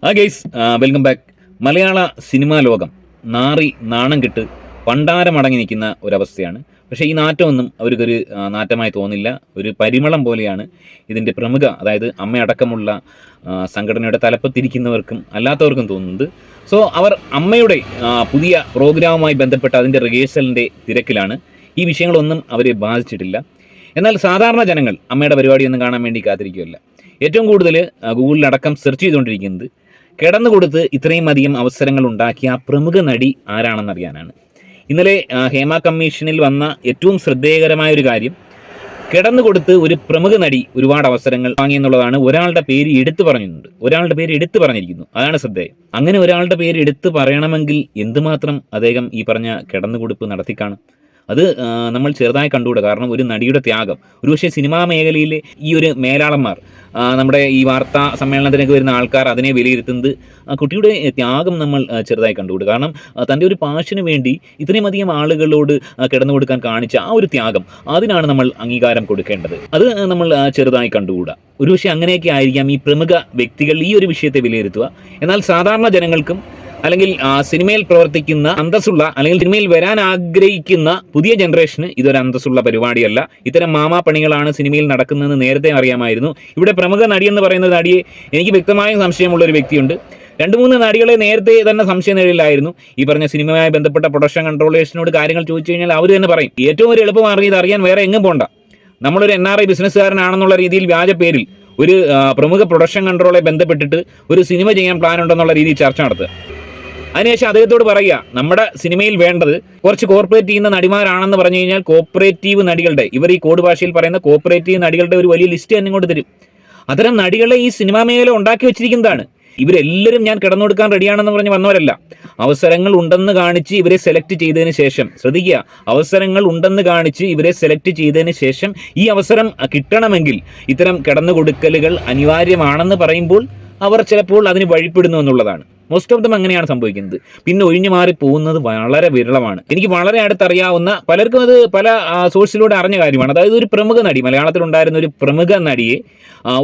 Guys, welcome back. മലയാള cinema ലോകം നാറി നാണം കെട്ട് പണ്ടാരമടങ്ങി നിൽക്കുന്ന ഒരവസ്ഥയാണ്. പക്ഷേ ഈ നാറ്റമൊന്നും അവർക്കൊരു നാറ്റമായി തോന്നില്ല. ഒരു പരിമളം പോലെയാണ് ഇതിൻ്റെ പ്രമുഖ, അതായത് അമ്മയടക്കമുള്ള സംഘടനയുടെ തലപ്പത്തിരിക്കുന്നവർക്കും അല്ലാത്തവർക്കും തോന്നുന്നത്. സോ അവർ അമ്മയുടെ പുതിയ പ്രോഗ്രാമുമായി ബന്ധപ്പെട്ട അതിൻ്റെ റിഹേഴ്സലിൻ്റെ തിരക്കിലാണ്. ഈ വിഷയങ്ങളൊന്നും അവരെ ബാധിച്ചിട്ടില്ല. എന്നാൽ സാധാരണ ജനങ്ങൾ അമ്മയുടെ പരിപാടിയൊന്നും കാണാൻ വേണ്ടി കാത്തിരിക്കുകയല്ല. ഏറ്റവും കൂടുതൽ ഗൂഗിളിലടക്കം സെർച്ച് ചെയ്തുകൊണ്ടിരിക്കുന്നത് കിടന്നുകൊടുത്ത് ഇത്രയും അധികം അവസരങ്ങൾ ഉണ്ടാക്കിയ ആ പ്രമുഖ നടി ആരാണെന്നറിയാനാണ്. ഇന്നലെ ഹേമ കമ്മീഷനിൽ വന്ന ഏറ്റവും ശ്രദ്ധേയകരമായ ഒരു കാര്യം, കിടന്നുകൊടുത്ത് ഒരു പ്രമുഖ നടി ഒരുപാട് അവസരങ്ങൾ വാങ്ങിയെന്നുള്ളതാണ്. ഒരാളുടെ പേര് എടുത്തു പറഞ്ഞിരിക്കുന്നു. അതാണ് ശ്രദ്ധേയം. അങ്ങനെ ഒരാളുടെ പേര് എടുത്തു പറയണമെങ്കിൽ എന്തുമാത്രം അദ്ദേഹം ഈ പറഞ്ഞ കിടന്നുകൊടുപ്പ് നടത്തിക്കാണും. അത് നമ്മൾ ചെറുതായി കണ്ടുകൂടാ. കാരണം ഒരു നടിയുടെ ത്യാഗം, ഒരുപക്ഷെ സിനിമാ മേഖലയിലെ ഈ ഒരു മേലാളന്മാർ, നമ്മുടെ ഈ വാർത്താ സമ്മേളനത്തിനൊക്കെ വരുന്ന ആൾക്കാർ അതിനെ വിലയിരുത്തുന്നത് കുട്ടിയുടെ ത്യാഗം നമ്മൾ ചെറുതായി കണ്ടുകൂടും. കാരണം തൻ്റെ ഒരു പാഷന് വേണ്ടി ഇത്രയും അധികം ആളുകളോട് കിടന്നു കൊടുക്കാൻ കാണിച്ച ആ ഒരു ത്യാഗം, അതിനാണ് നമ്മൾ അംഗീകാരം കൊടുക്കേണ്ടത്. അത് നമ്മൾ ചെറുതായി കണ്ടുകൂടാ. ഒരുപക്ഷെ അങ്ങനെയൊക്കെ ആയിരിക്കാം ഈ പ്രമുഖ വ്യക്തികൾ ഈ ഒരു വിഷയത്തെ വിലയിരുത്തുക. എന്നാൽ സാധാരണ ജനങ്ങൾക്കും അല്ലെങ്കിൽ സിനിമയിൽ പ്രവർത്തിക്കുന്ന അന്തസ്സുള്ള, അല്ലെങ്കിൽ സിനിമയിൽ വരാൻ ആഗ്രഹിക്കുന്ന പുതിയ ജനറേഷന് ഇതൊരു അന്തസ്സുള്ള പരിപാടിയല്ല. ഇത്തരം മാമാപ്പണികളാണ് സിനിമയിൽ നടക്കുന്നതെന്ന് നേരത്തെ അറിയാമായിരുന്നു. ഇവിടെ പ്രമുഖ നടി എന്ന് പറയുന്ന നടിയെ എനിക്ക് വ്യക്തമായും സംശയമുള്ള ഒരു വ്യക്തിയുണ്ട്. 2-3 നടികളെ നേരത്തെ തന്നെ സംശയ നിഴലിലായിരുന്നു. ഈ പറഞ്ഞ സിനിമയുമായി ബന്ധപ്പെട്ട പ്രൊഡക്ഷൻ കൺട്രോളേഴ്സിനോട് കാര്യങ്ങൾ ചോദിച്ചു കഴിഞ്ഞാൽ അവർ തന്നെ പറയും, ഏറ്റവും ഒരു എളുപ്പമാർഗ്ഗം ഇത് അറിയാൻ വേറെ എങ്ങും പോണ്ട. നമ്മളൊരു NRI ബിസിനസ്സുകാരനാണെന്നുള്ള രീതിയിൽ വ്യാജ പേരിൽ ഒരു പ്രമുഖ പ്രൊഡക്ഷൻ കൺട്രോളെ ബന്ധപ്പെട്ടിട്ട് ഒരു സിനിമ ചെയ്യാൻ പ്ലാൻ ഉണ്ടെന്നുള്ള രീതിയിൽ ചർച്ച നടത്തുക. അതിനുശേഷം അദ്ദേഹത്തോട് പറയുക, നമ്മുടെ സിനിമയിൽ വേണ്ടത് കുറച്ച് കോർപ്പറേറ്റ് ചെയ്യുന്ന നടിമാരാണെന്ന് പറഞ്ഞു കഴിഞ്ഞാൽ കോർപ്പറേറ്റീവ് നടികളുടെ, ഇവർ ഈ കോഡ് ഭാഷയിൽ പറയുന്ന കോർപ്പറേറ്റീവ് നടികളുടെ ഒരു വലിയ ലിസ്റ്റ് തന്നെ ഇങ്ങോട്ട് തരും. അത്തരം നടികളെ ഈ സിനിമാ മേഖല ഉണ്ടാക്കി വെച്ചിരിക്കുന്നതാണ്. ഇവരെല്ലാവരും ഞാൻ കിടന്നുകൊടുക്കാൻ റെഡിയാണെന്ന് പറഞ്ഞ് വന്നവരല്ല. അവസരങ്ങൾ ഉണ്ടെന്ന് കാണിച്ച് ഇവരെ സെലക്ട് ചെയ്തതിന് ശേഷം, ശ്രദ്ധിക്കുക, അവസരങ്ങൾ ഉണ്ടെന്ന് കാണിച്ച് ഇവരെ സെലക്ട് ചെയ്തതിന് ശേഷം ഈ അവസരം കിട്ടണമെങ്കിൽ ഇത്തരം കിടന്നുകൊടുക്കലുകൾ അനിവാര്യമാണെന്ന് പറയുമ്പോൾ അവർ ചിലപ്പോൾ അതിന് വഴിപ്പെടുന്നു എന്നുള്ളതാണ്. മോസ്റ്റ് ഓഫ് ദം അങ്ങനെയാണ് സംഭവിക്കുന്നത്. പിന്നെ ഒഴിഞ്ഞു മാറി പോകുന്നത് വളരെ വിരളമാണ്. എനിക്ക് വളരെ അടുത്തറിയാവുന്ന പലർക്കും അത് പല സോഴ്സിലൂടെ അറിഞ്ഞ കാര്യമാണ്. അതായത് ഒരു പ്രമുഖ നടി, മലയാളത്തിലുണ്ടായിരുന്ന ഒരു പ്രമുഖ നടിയെ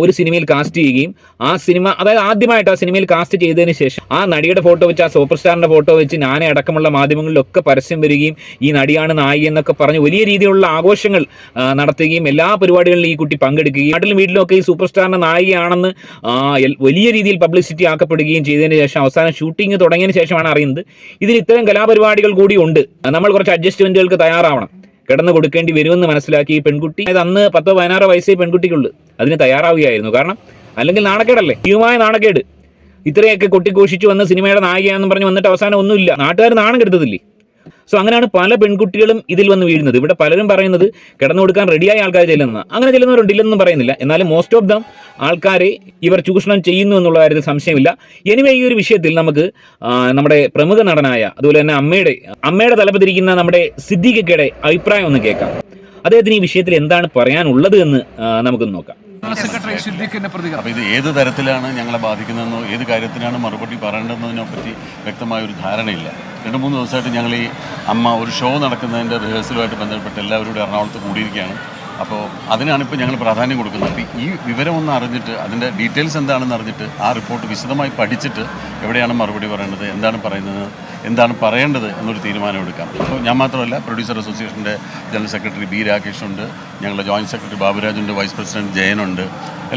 ഒരു സിനിമയിൽ കാസ്റ്റ് ചെയ്യുകയും ആ സിനിമ, അതായത് ആദ്യമായിട്ട് ആ സിനിമയിൽ കാസ്റ്റ് ചെയ്തതിന് ശേഷം ആ നടിയുടെ ഫോട്ടോ വെച്ച്, ആ സൂപ്പർ സ്റ്റാറിൻ്റെ ഫോട്ടോ വെച്ച് ഞാനേ അടക്കമുള്ള മാധ്യമങ്ങളിലൊക്കെ പരസ്യം വരികയും ഈ നടിയാണ് നായിക എന്നൊക്കെ പറഞ്ഞ് വലിയ രീതിയിലുള്ള ആഘോഷങ്ങൾ നടത്തുകയും എല്ലാ പരിപാടികളിലും ഈ കുട്ടി പങ്കെടുക്കുകയും നാട്ടിലും വീട്ടിലും ഒക്കെ ഈ സൂപ്പർ സ്റ്റാറിൻ്റെ നായികയാണെന്ന് വലിയ രീതിയിൽ പബ്ലിസിറ്റി ആക്കപ്പെടുകയും ചെയ്തതിന് ശേഷം അവസാനം ഷൂട്ടിംഗ് തുടങ്ങിയതിന് ശേഷമാണ് അറിയുന്നത് ഇതിൽ ഇത്തരം കലാപരിപാടികൾ കൂടി ഉണ്ട്, നമ്മൾ കുറച്ച് അഡ്ജസ്റ്റ്മെന്റുകൾക്ക് തയ്യാറാവണം, കിടന്നു കൊടുക്കേണ്ടി വരുമെന്ന് മനസ്സിലാക്കി ഈ പെൺകുട്ടി, അന്ന് 10-16 വയസ്സേ പെൺകുട്ടിക്കുള്ളൂ, അതിന് തയ്യാറാവുകയായിരുന്നു. കാരണം അല്ലെങ്കിൽ നാണക്കേടല്ലേ, ഭീമമായ നാണക്കേട്. ഇത്രയൊക്കെ കൊട്ടിഘോഷിച്ചു വന്ന് സിനിമയുടെ നായികയാണെന്ന് പറഞ്ഞ് വന്നിട്ട് അവസാനം ഒന്നുമില്ല, നാട്ടുകാർ നാണം കെടുത്തതില്ലേ. സോ അങ്ങനെയാണ് പല പെൺകുട്ടികളും ഇതിൽ വന്ന് വീഴുന്നത്. ഇവിടെ പലരും പറയുന്നത് കിടന്നു കൊടുക്കാൻ റെഡിയായ ആൾക്കാർ ചെല്ലുന്ന, അങ്ങനെ ചെല്ലുന്നവരുണ്ടില്ലെന്നും പറയുന്നില്ല. എന്നാലും മോസ്റ്റ് ഓഫ് ദം ആൾക്കാരെ ഇവർ ചൂഷണം ചെയ്യുന്നു എന്നുള്ള കാര്യത്തിൽ സംശയമില്ല. എനിവേ ഈ ഒരു വിഷയത്തിൽ നമുക്ക് നമ്മുടെ പ്രമുഖ നടനായ, അതുപോലെ തന്നെ അമ്മയുടെ തലപ്പത്തിരിക്കുന്ന നമ്മുടെ സിദ്ദീഖിക്കയുടെ അഭിപ്രായം ഒന്ന് കേൾക്കാം. അദ്ദേഹത്തിന് ഈ വിഷയത്തിൽ എന്താണ് പറയാനുള്ളത് എന്ന് നമുക്കൊന്ന് നോക്കാം. അപ്പോൾ ഇത് ഏത് തരത്തിലാണ് ഞങ്ങളെ ബാധിക്കുന്നതെന്നോ ഏത് കാര്യത്തിനാണ് മറുപടി പറയേണ്ടതെന്നതിനെ പറ്റി വ്യക്തമായ ഒരു ധാരണയില്ല. 2-3 ദിവസമായിട്ട് ഞങ്ങൾ ഈ അമ്മ ഒരു ഷോ നടക്കുന്നതിൻ്റെ റിഹേഴ്സലുമായിട്ട് ബന്ധപ്പെട്ട് എല്ലാവരും എറണാകുളത്ത് കൂടിയിരിക്കുകയാണ്. അപ്പോൾ അതിനാണിപ്പോൾ ഞങ്ങൾ പ്രാധാന്യം കൊടുക്കുന്നത്. അപ്പോൾ ഈ വിവരം ഒന്ന് അറിഞ്ഞിട്ട്, അതിൻ്റെ ഡീറ്റെയിൽസ് എന്താണെന്ന് അറിഞ്ഞിട്ട് ആ റിപ്പോർട്ട് വിശദമായി പഠിച്ചിട്ട് എവിടെയാണ് മറുപടി പറയേണ്ടത്, എന്താണ് പറയുന്നത്, എന്താണ് പറയേണ്ടത് എന്നൊരു തീരുമാനം എടുക്കാം. അപ്പോൾ ഞാൻ മാത്രമല്ല, പ്രൊഡ്യൂസർ അസോസിയേഷൻ്റെ ജനറൽ സെക്രട്ടറി B. രാകേഷുണ്ട്, ഞങ്ങളുടെ ജോയിൻറ്റ് സെക്രട്ടറി ബാബുരാജുണ്ട്, വൈസ് പ്രസിഡന്റ് ജയനുണ്ട്,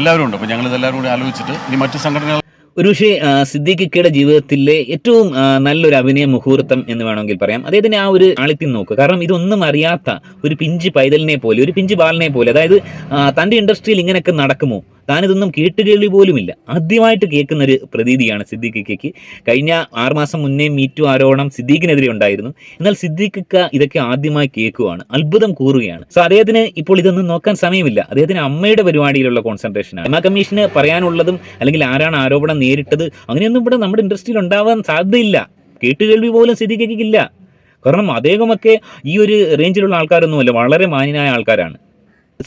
എല്ലാവരും ഉണ്ട്. അപ്പോൾ ഞങ്ങളിതെല്ലാവരും കൂടി ആലോചിച്ചിട്ട് ഇനി മറ്റ് സംഘടനകൾ, ഒരുപക്ഷെ സിദ്ദീഖിക്കയുടെ ജീവിതത്തിലെ ഏറ്റവും നല്ലൊരു അഭിനയ മുഹൂർത്തം എന്ന് വേണമെങ്കിൽ പറയാം. അദ്ദേഹത്തിന് ആ ഒരു ആളിത്യം നോക്കുക. കാരണം ഇതൊന്നും അറിയാത്ത ഒരു പിഞ്ച് പൈതലിനെ പോലെ, ഒരു പിഞ്ച് ബാലനെ പോലെ, അതായത് തൻ്റെ ഇൻഡസ്ട്രിയിൽ ഇങ്ങനെയൊക്കെ നടക്കുമോ, താനിതൊന്നും കേട്ടുകേൾവി പോലുമില്ല, ആദ്യമായിട്ട് കേൾക്കുന്നൊരു പ്രതീതിയാണ് സിദ്ദീഖിക്കയ്ക്ക്. കഴിഞ്ഞ 6 മാസം മുന്നേ മീറ്റു ആരോപണം സിദ്ദീഖിനെതിരെ ഉണ്ടായിരുന്നു. എന്നാൽ സിദ്ദീഖിക്ക ഇതൊക്കെ ആദ്യമായി കേൾക്കുകയാണ്, അത്ഭുതം കൂറുകയാണ്. സോ അദ്ദേഹത്തിന് ഇപ്പോൾ ഇതൊന്നും നോക്കാൻ സമയമില്ല. അദ്ദേഹത്തിന് അമ്മയുടെ പരിപാടിയിലുള്ള കോൺസെൻട്രേഷനാണ്. ഹേമ കമ്മീഷന് പറയാനുള്ളതും അല്ലെങ്കിൽ ആരാണ് ആരോപണം നേരിട്ടത്, അങ്ങനെയൊന്നും ഇവിടെ നമ്മുടെ ഇൻഡസ്ട്രിയിൽ ഉണ്ടാവാൻ സാധ്യതയില്ല. കേട്ടുകേൾവി പോലും സിദ്ദീഖിക്കില്ല. കാരണം അദ്ദേഹമൊക്കെ ഈ ഒരു റേഞ്ചിലുള്ള ആൾക്കാരൊന്നുമല്ല, വളരെ മാന്യനായ ആൾക്കാരാണ്.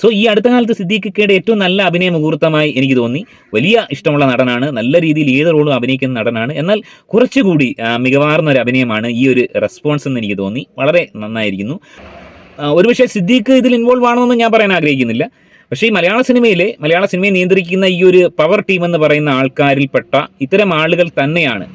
സോ ഈ അടുത്ത കാലത്ത് സിദ്ദീഖിക്കയുടെ ഏറ്റവും നല്ല അഭിനയ മുഹൂർത്തമായി എനിക്ക് തോന്നി. വലിയ ഇഷ്ടമുള്ള നടനാണ്, നല്ല രീതിയിൽ ഏത് റോളും അഭിനയിക്കുന്ന നടനാണ്. എന്നാൽ കുറച്ചുകൂടി മികവാർന്ന ഒരു അഭിനയമാണ് ഈ ഒരു റെസ്പോൺസ് എന്ന് എനിക്ക് തോന്നി. വളരെ നന്നായിരിക്കുന്നു. ഒരുപക്ഷെ സിദ്ദീഖ് ഇതിൽ ഇൻവോൾവ് ആണെന്ന് ഞാൻ പറയാൻ ആഗ്രഹിക്കുന്നില്ല. പക്ഷേ ഈ മലയാള സിനിമയെ നിയന്ത്രിക്കുന്ന ഈ ഒരു പവർ ടീം എന്ന് പറയുന്ന ആൾക്കാരിൽപ്പെട്ട ഇത്തരം ആളുകൾ തന്നെയാണ്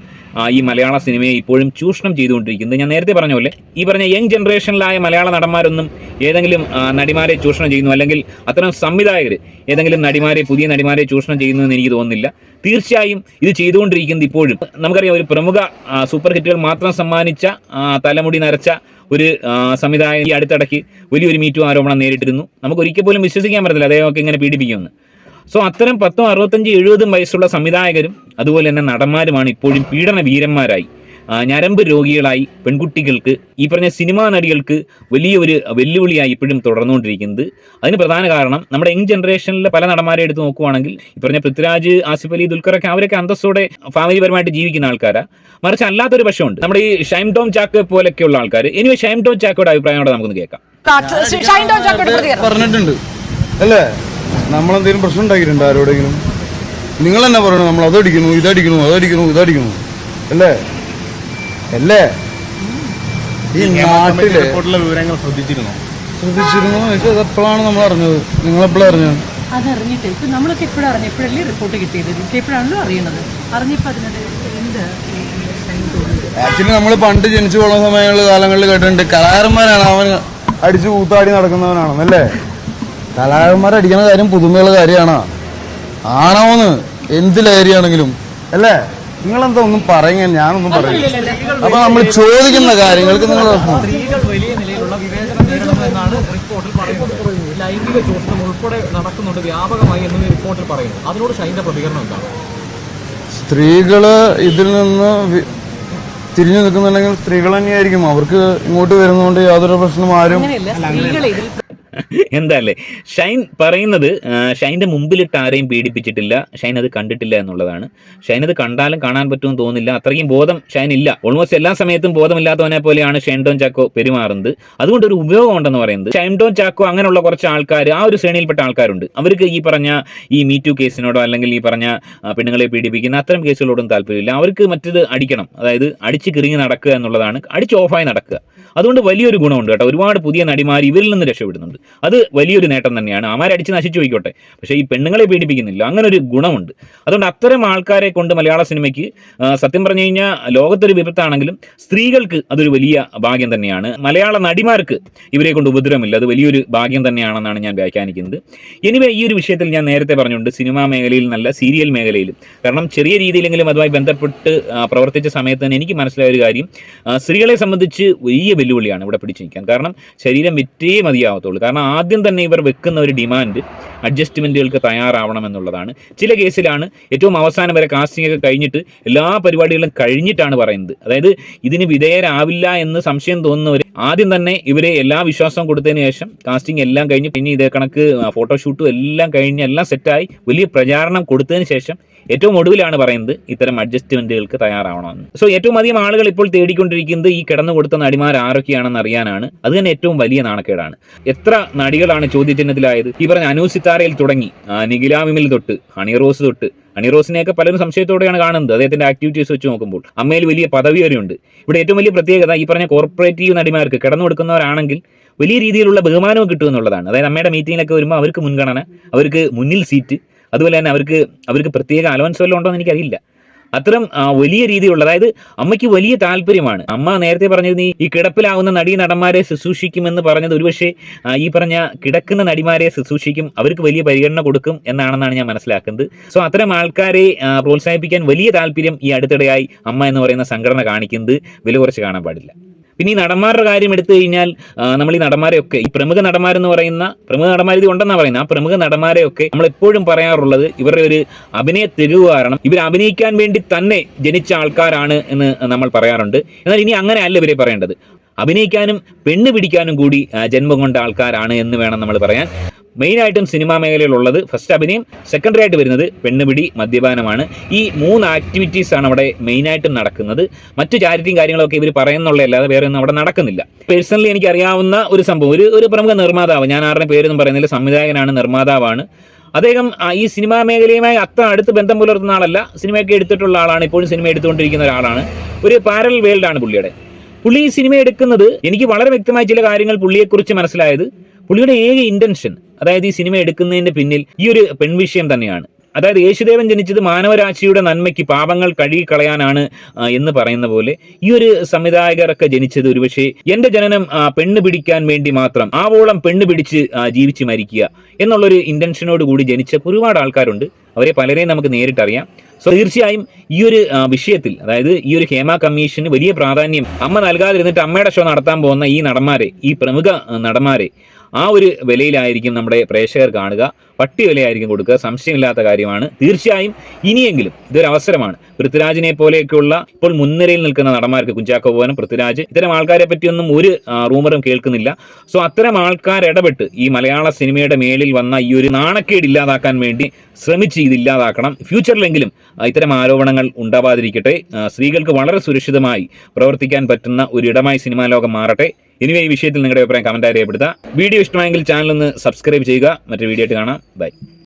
ഈ മലയാള സിനിമയെ ഇപ്പോഴും ചൂഷണം ചെയ്തുകൊണ്ടിരിക്കുന്നത്. ഞാൻ നേരത്തെ പറഞ്ഞ പോലെ ഈ പറഞ്ഞ യങ് ജനറേഷനിലായ മലയാള നടന്മാരൊന്നും ഏതെങ്കിലും നടിമാരെ ചൂഷണം ചെയ്യുന്നു, അല്ലെങ്കിൽ അത്തരം സംവിധായകർ ഏതെങ്കിലും പുതിയ നടിമാരെ ചൂഷണം ചെയ്യുന്നു എന്ന് എനിക്ക് തോന്നുന്നില്ല. തീർച്ചയായും ഇത് ചെയ്തുകൊണ്ടിരിക്കുന്നത് ഇപ്പോഴും. നമുക്കറിയാം, ഒരു പ്രമുഖ സൂപ്പർ ഹിറ്റുകൾ മാത്രം സമ്മാനിച്ച തലമുടി നരച്ച ഒരു സംവിധായകൻ ഈ അടുത്തിടയ്ക്ക് വലിയൊരു മീറ്റു ആരോപണം നേരിട്ടിരുന്നു. നമുക്ക് ഒരിക്കൽ പോലും വിശ്വസിക്കാൻ പറ്റത്തില്ല അദ്ദേഹമൊക്കെ ഇങ്ങനെ പീഡിപ്പിക്കുമെന്ന്. സോ അത്തരം 10, 65, 70 വയസ്സുള്ള സംവിധായകരും അതുപോലെ തന്നെ നടന്മാരുമാണ് ഇപ്പോഴും പീഡന വീരന്മാരായി, ഞരമ്പ് രോഗികളായി പെൺകുട്ടികൾക്ക്, ഈ പറഞ്ഞ സിനിമാ നടികൾക്ക് വലിയൊരു വെല്ലുവിളിയായി ഇപ്പോഴും തുടർന്നുകൊണ്ടിരിക്കുന്നത്. അതിന് പ്രധാന കാരണം നമ്മുടെ യങ് ജനറേഷനിലെ പല നടന്മാരെ എടുത്ത് നോക്കുവാണെങ്കിൽ ഈ പറഞ്ഞ പൃഥ്വിരാജ്, ആസിഫ് അലി, ദുൽഖറൊക്കെ അവരൊക്കെ അന്തസ്സോടെ ഫാമിലിപരമായിട്ട് ജീവിക്കുന്ന ആൾക്കാരാ. മറിച്ച് അല്ലാത്തൊരു വശമുണ്ട്, നമ്മുടെ ഈ ഷൈൻ ടോം ചാക്കോ പോലെയൊക്കെയുള്ള ആൾക്കാർ. ഇനി ഷൈൻ ടോം ചാക്കോയുടെ അഭിപ്രായം കൂടെ നമുക്കൊന്ന് കേൾക്കാം. പറഞ്ഞിട്ടുണ്ട് അല്ലേ, നമ്മളെന്തെങ്കിലും പ്രശ്നം ഉണ്ടാക്കിയിട്ടുണ്ട് ആരോടെങ്കിലും? നിങ്ങൾ തന്നെ പറയണം, നമ്മൾ അതടിക്കുന്നു, ഇതടിക്കുന്നു അല്ലേ? ഈ നാട്ടിലെ വിവരങ്ങൾ ശ്രദ്ധിച്ചിരുന്നു എനിക്ക് എപ്പോഴാണ് നമ്മൾ അറിഞ്ഞത്? നിങ്ങളെപ്പോഴാണ് അറിഞ്ഞത്? അതറിഞ്ഞിട്ട് ഇപ്പൊ നമ്മളൊക്കെ എപ്പോഴും എപ്പോഴല്ലേ റിപ്പോർട്ട് കിട്ടിയത്? എപ്പോഴാണല്ലോ അറിയുന്നത്. അറിഞ്ഞപ്പോ അതിനകത്ത് എന്ത് ആക്ച്വലി നമ്മൾ പണ്ട് ജനിച്ചു പോകുന്ന സമയങ്ങളിൽ കാലങ്ങളിൽ കേട്ടിട്ടുണ്ട് കലാകാരന്മാരാണ് അവൻ അടിച്ചു കൂത്താടി നടക്കുന്നവനാണെന്നല്ലേ. കലാകാരന്മാരടിക്കുന്ന കാര്യം പുതുമയുള്ള കാര്യമാണോ? ആണോന്ന് എന്ത് ലഹരിയാണെങ്കിലും അല്ലേ? നിങ്ങളെന്താ ഒന്നും പറയുക, ഞാനൊന്നും പറയില്ല. അപ്പൊ നമ്മൾ ചോദിക്കുന്ന കാര്യങ്ങൾക്ക് നിങ്ങൾ സ്ത്രീകൾ വലിയ നിലയിലുള്ള വിവേചനം നേരിടുന്നു എന്നാണ് റിപ്പോർട്ടിൽ പറയുന്നത്. ലൈംഗിക ചൂഷണം ഉൾപ്പെടെ നടക്കുന്നുണ്ട് വ്യാപകമായി എന്ന് റിപ്പോർട്ടിൽ പറയുന്നു. അതിനോട് ഷൈൻ്റെ പ്രതികരണം എന്താണ്? സ്ത്രീകള് ഇതിൽ നിന്ന് തിരിഞ്ഞു നിൽക്കുന്നുണ്ടെങ്കിൽ സ്ത്രീകൾ തന്നെയായിരിക്കും. അവർക്ക് ഇങ്ങോട്ട് വരുന്നതുകൊണ്ട് യാതൊരു പ്രശ്നവും ആരും എന്താല്ലേ ഷൈൻ പറയുന്നത്? ഷൈൻ്റെ മുമ്പിലിട്ട് ആരെയും പീഡിപ്പിച്ചിട്ടില്ല, ഷൈൻ അത് കണ്ടിട്ടില്ല എന്നുള്ളതാണ്. ഷൈൻ അത് കണ്ടാലും കാണാൻ പറ്റുമെന്ന് തോന്നുന്നില്ല, അത്രയും ബോധം ഷൈൻ ഇല്ല. ഓൾമോസ്റ്റ് എല്ലാ സമയത്തും ബോധമില്ലാത്തവനെ പോലെയാണ് ഷൈൻ ടോം ചാക്കോ പെരുമാറുന്നത്. അതുകൊണ്ട് ഒരു ഉപയോഗം ഉണ്ടെന്ന് പറയുന്നത്. ഷൈൻ ടോം ചാക്കോ അങ്ങനെയുള്ള കുറച്ച് ആൾക്കാർ, ആ ഒരു ശ്രേണിയിൽപ്പെട്ട ആൾക്കാരുണ്ട്. അവർക്ക് ഈ പറഞ്ഞ ഈ മീറ്റു കേസിനോടോ അല്ലെങ്കിൽ ഈ പറഞ്ഞ പെണ്ണുങ്ങളെ പീഡിപ്പിക്കുന്ന അത്തരം കേസുകളോടും താല്പര്യമില്ല. അവർക്ക് മറ്റത് അടിക്കണം, അതായത് അടിച്ച് കിറിങ്ങി നടക്കുക എന്നുള്ളതാണ്, അടിച്ച് ഓഫായി നടക്കുക. അതുകൊണ്ട് വലിയൊരു ഗുണമുണ്ട് കേട്ടോ. ഒരുപാട് പുതിയ നടിമാർ ഇവരിൽ നിന്ന് രക്ഷപ്പെടുന്നുണ്ട്. അത് വലിയൊരു നേട്ടം തന്നെയാണ്. അമാരടിച്ച് നശിച്ചു പോയിക്കോട്ടെ, പക്ഷേ ഈ പെണ്ണുങ്ങളെ പീഡിപ്പിക്കുന്നില്ല, അങ്ങനെ ഒരു ഗുണമുണ്ട്. അതുകൊണ്ട് അത്തരം ആൾക്കാരെ കൊണ്ട് മലയാള സിനിമയ്ക്ക് സത്യം പറഞ്ഞു കഴിഞ്ഞാൽ ലോകത്തൊരു വിപത്താണെങ്കിലും സ്ത്രീകൾക്ക് അതൊരു വലിയ ഭാഗ്യം തന്നെയാണ്. മലയാള നടിമാർക്ക് ഇവരെ കൊണ്ട് ഉപദ്രവമില്ല, അത് വലിയൊരു ഭാഗ്യം തന്നെയാണെന്നാണ് ഞാൻ വ്യാഖ്യാനിക്കുന്നത്. എനിവേ, ഈ ഒരു വിഷയത്തിൽ ഞാൻ നേരത്തെ പറഞ്ഞിട്ടുണ്ട്, സിനിമാ മേഖലയിൽ നല്ല സീരിയൽ മേഖലയിലും, കാരണം ചെറിയ രീതിയിലെങ്കിലും അതുമായി ബന്ധപ്പെട്ട് പ്രവർത്തിച്ച സമയത്ത് തന്നെ എനിക്ക് മനസ്സിലായ ഒരു കാര്യം, സ്ത്രീകളെ സംബന്ധിച്ച് വലിയ വെല്ലുവിളിയാണ് ഇവിടെ പിടിച്ചു നിൽക്കാൻ. കാരണം ശരീരം വിറ്റേ മതിയാവത്തുള്ളൂ. കാരണം ആദ്യം തന്നെ ഇവർ വെക്കുന്ന ഒരു ഡിമാൻഡ് അഡ്ജസ്റ്റ്മെൻറ്റുകൾക്ക് തയ്യാറാവണം എന്നുള്ളതാണ്. ചില കേസിലാണ് ഏറ്റവും അവസാനം വരെ കാസ്റ്റിംഗ് ഒക്കെ കഴിഞ്ഞിട്ട് എല്ലാ പരിപാടികളും കഴിഞ്ഞിട്ടാണ് പറയുന്നത്. അതായത് ഇതിന് വിധേയരാവില്ല എന്ന് സംശയം തോന്നുന്നവർ ആദ്യം തന്നെ ഇവരെ എല്ലാ വിശ്വാസവും കൊടുത്തതിന് ശേഷം കാസ്റ്റിംഗ് എല്ലാം കഴിഞ്ഞ് പിന്നെ ഇതേ കണക്ക് ഫോട്ടോഷൂട്ടും എല്ലാം കഴിഞ്ഞ് എല്ലാം സെറ്റായി വലിയ പ്രചാരണം കൊടുത്തതിന് ശേഷം ഏറ്റവും ഒടുവിലാണ് പറയുന്നത് ഇത്തരം അഡ്ജസ്റ്റ്മെന്റുകൾക്ക് തയ്യാറാവണമെന്ന്. സോ ഏറ്റവും അധികം ആളുകൾ ഇപ്പോൾ തേടിക്കൊണ്ടിരിക്കുന്നത് ഈ കിടന്നു കൊടുത്ത നടിമാർ ആരൊക്കെയാണെന്ന് അറിയാനാണ്. അത് തന്നെ ഏറ്റവും വലിയ നാണക്കേടാണ്. എത്ര നടികളാണ് ചോദ്യചിഹ്നത്തിലായത്? ഈ പറഞ്ഞ അനു സിത്താരയിൽ തുടങ്ങി നിഖില വിമൽ തൊട്ട് ഹണി റോസ് തൊട്ട്, ഹണി റോസിനെയൊക്കെ പലരും സംശയത്തോടെയാണ് കാണുന്നത് അദ്ദേഹത്തിന്റെ ആക്ടിവിറ്റീസ് വെച്ച് നോക്കുമ്പോൾ. അമ്മയിൽ വലിയ പദവി വരെയുണ്ട്. ഇവിടെ ഏറ്റവും വലിയ പ്രത്യേകത ഈ പറഞ്ഞ കോർപ്പറേറ്റീവ് നടിമാർക്ക് കിടന്നു കൊടുക്കുന്നവരാണെങ്കിൽ വലിയ രീതിയിലുള്ള ബഹുമാനവും കിട്ടുമെന്നുള്ളതാണ്. അതായത് അമ്മയുടെ മീറ്റിങ്ങിലൊക്കെ വരുമ്പോൾ അവർക്ക് മുൻഗണന, അവർക്ക് മുന്നിൽ സീറ്റ്, അതുപോലെ തന്നെ അവർക്ക് പ്രത്യേക അലവൻസ് വല്ലതും ഉണ്ടോ എന്ന് എനിക്കറിയില്ല. അത്തരം വലിയ രീതിയിലുള്ള, അതായത് അമ്മയ്ക്ക് വലിയ താല്പര്യമാണ്. അമ്മ നേരത്തെ പറഞ്ഞത് ഈ കിടപ്പിലാവുന്ന നടന്മാരെ ശുശ്രൂഷിക്കുമെന്ന് പറഞ്ഞത് ഒരുപക്ഷെ ഈ പറഞ്ഞ കിടക്കുന്ന നടിമാരെ ശുശ്രൂഷിക്കും, അവർക്ക് വലിയ പരിഗണന കൊടുക്കും എന്നാണെന്നാണ് ഞാൻ മനസ്സിലാക്കുന്നത്. സോ അത്തരം ആൾക്കാരെ പ്രോത്സാഹിപ്പിക്കാൻ വലിയ താല്പര്യം ഈ അടുത്തിടെയായി അമ്മ എന്ന് പറയുന്ന സംഘടന കാണിക്കുന്നത് വില കുറച്ച് കാണാൻ പാടില്ല. പിന്നെ ഈ നടന്മാരുടെ കാര്യം എടുത്തു കഴിഞ്ഞാൽ നമ്മൾ ഈ നടന്മാരെയൊക്കെ, ഈ പ്രമുഖ നടന്മാരെന്ന് പറയുന്ന പ്രമുഖ നടന്മാർ ഇത് ഉണ്ടെന്നാണ് പറയുന്നത്, ആ പ്രമുഖ നടന്മാരെയൊക്കെ നമ്മൾ എപ്പോഴും പറയാറുള്ളത് ഇവരുടെ ഒരു അഭിനയ തികവ് കാരണം ഇവർ അഭിനയിക്കാൻ വേണ്ടി തന്നെ ജനിച്ച ആൾക്കാരാണ് എന്ന് നമ്മൾ പറയാറുണ്ട്. എന്നാൽ ഇനി അങ്ങനെയല്ല ഇവരെ പറയേണ്ടത്. അഭിനയിക്കാനും പെണ്ണ് പിടിക്കാനും കൂടി ജന്മം കൊണ്ട ആൾക്കാരാണ് എന്ന് വേണം നമ്മൾ പറയാൻ. മെയിനായിട്ടും സിനിമാ മേഖലയിലുള്ളത് ഫസ്റ്റ് അഭിനയം, സെക്കൻഡറി ആയിട്ട് വരുന്നത് പെണ്ണുപിടി, മദ്യപാനമാണ്. ഈ 3 ആക്ടിവിറ്റീസാണ് അവിടെ മെയിനായിട്ടും നടക്കുന്നത്. മറ്റു ചാരിറ്റിയും കാര്യങ്ങളൊക്കെ ഇവർ പറയുന്നുള്ളതല്ലാതെ വേറെ ഒന്നും അവിടെ നടക്കുന്നില്ല. പേഴ്സണലി എനിക്ക് അറിയാവുന്ന ഒരു സംഭവം, ഒരു പ്രമുഖ നിർമ്മാതാവ്, ഞാൻ ആരുടെ പേരൊന്നും പറയുന്നില്ല, സംവിധായകനാണ്, നിർമ്മാതാവാണ്. അദ്ദേഹം ഈ സിനിമാ മേഖലയുമായി അത്ര അടുത്ത് ബന്ധം പുലർത്തുന്ന ആളല്ല, സിനിമയൊക്കെ എടുത്തിട്ടുള്ള ആളാണ്, ഇപ്പോഴും സിനിമ എടുത്തുകൊണ്ടിരിക്കുന്ന ഒരാളാണ്. ഒരു പാരലൽ വേൾഡാണ് പുള്ളി ഈ സിനിമ എടുക്കുന്നത്. എനിക്ക് വളരെ വ്യക്തമായ ചില കാര്യങ്ങൾ പുള്ളിയെക്കുറിച്ച് മനസ്സിലായത്, പുള്ളിയുടെ ഏക ഇന്റൻഷൻ, അതായത് ഈ സിനിമ എടുക്കുന്നതിന്റെ പിന്നിൽ ഈ ഒരു പെൺവിഷയം തന്നെയാണ്. അതായത് യേശുദേവൻ ജനിച്ചത് മാനവരാശിയുടെ നന്മയ്ക്ക് പാപങ്ങൾ കഴുകിക്കളയാനാണ് എന്ന് പറയുന്ന പോലെ ഈ ഒരു സംവിധായകരൊക്കെ ജനിച്ചത് ഒരുപക്ഷെ എന്റെ ജനനം പെണ്ണ് പിടിക്കാൻ വേണ്ടി മാത്രം, ആവോളം പെണ്ണ് പിടിച്ച് ജീവിച്ച് മരിക്കുക എന്നുള്ളൊരു ഇന്റൻഷനോട് കൂടി ജനിച്ച ഒരുപാട് ആൾക്കാരുണ്ട്. അവരെ പലരെയും നമുക്ക് നേരിട്ടറിയാം. സോ തീർച്ചയായും ഈ ഒരു വിഷയത്തിൽ, അതായത് ഈ ഒരു ഹേമ കമ്മീഷന് വലിയ പ്രാധാന്യം അമ്മ നൽകാതിരുന്നിട്ട് അമ്മയുടെ ഷോ നടത്താൻ പോകുന്ന ഈ നടന്മാരെ, ഈ പ്രമുഖ നടന്മാരെ ആ ഒരു വിലയിലായിരിക്കും നമ്മുടെ പ്രേക്ഷകർ കാണുക, പട്ടി വിലയായിരിക്കും കൊടുക്കുക, സംശയമില്ലാത്ത കാര്യമാണ്. തീർച്ചയായും ഇനിയെങ്കിലും ഇതൊരു അവസരമാണ്. പൃഥ്വിരാജിനെ പോലെയൊക്കെയുള്ള ഇപ്പോൾ മുൻനിരയിൽ നിൽക്കുന്ന നടന്മാർക്ക്, കുഞ്ചാക്കോ ബോബനും പൃഥ്വിരാജ്, ഇത്തരം ആൾക്കാരെ പറ്റിയൊന്നും ഒരു റൂമറും കേൾക്കുന്നില്ല. സോ അത്തരം ആൾക്കാർ ഇടപെട്ട് ഈ മലയാള സിനിമയുടെ മേളിൽ വന്ന ഈ ഒരു നാണക്കേട് ഇല്ലാതാക്കാൻ വേണ്ടി ശ്രമിച്ച് ഇതില്ലാതാക്കണം. ഫ്യൂച്ചറിലെങ്കിലും ഇത്തരം ആരോപണങ്ങൾ ഉണ്ടാവാതിരിക്കട്ടെ. സ്ത്രീകൾക്ക് വളരെ സുരക്ഷിതമായി പ്രവർത്തിക്കാൻ പറ്റുന്ന ഒരു ഇടമായി സിനിമാ ലോകം മാറട്ടെ. ഇനി ഈ വിഷയത്തിൽ നിങ്ങളുടെ അഭിപ്രായം കമന്റായി രേഖപ്പെടുത്തുക. വീഡിയോ ഇഷ്ടമായെങ്കിൽ ചാനൽ ഒന്ന് സബ്സ്ക്രൈബ് ചെയ്യുക. മറ്റൊരു വീഡിയോ ആയിട്ട് കാണാം. ബൈ.